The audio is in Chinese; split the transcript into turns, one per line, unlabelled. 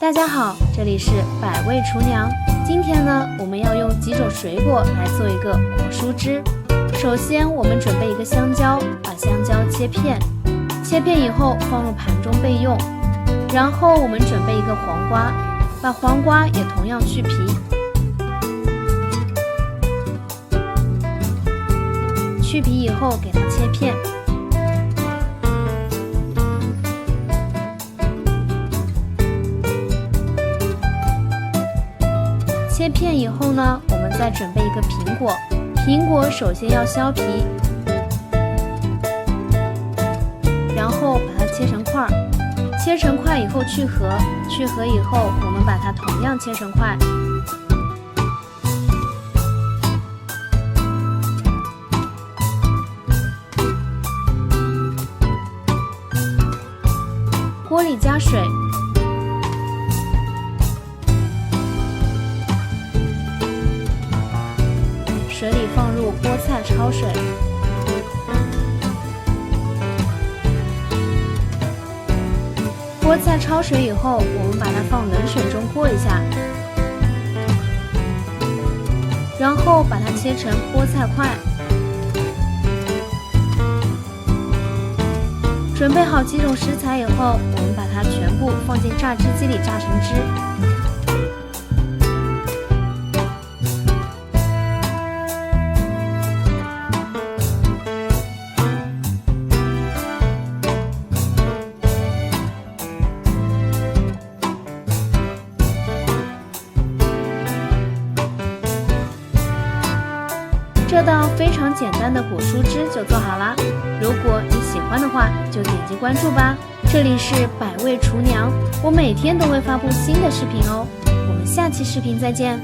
大家好，这里是百味厨娘。今天呢，我们要用几种水果来做一个果蔬汁。首先，我们准备一个香蕉，把香蕉切片，切片以后放入盘中备用。然后我们准备一个黄瓜，把黄瓜也同样去皮。去皮以后给它切片。切片以后呢，我们再准备一个苹果。苹果首先要削皮，然后把它切成块。切成块以后去核，去核以后我们把它同样切成块。锅里加水。水里放入菠菜焯水，菠菜焯水以后，我们把它放冷水中过一下，然后把它切成菠菜块。准备好几种食材以后，我们把它全部放进榨汁机里榨成汁。这道非常简单的果蔬汁就做好啦！如果你喜欢的话，就点击关注吧。这里是百味厨娘，我每天都会发布新的视频哦。我们下期视频再见。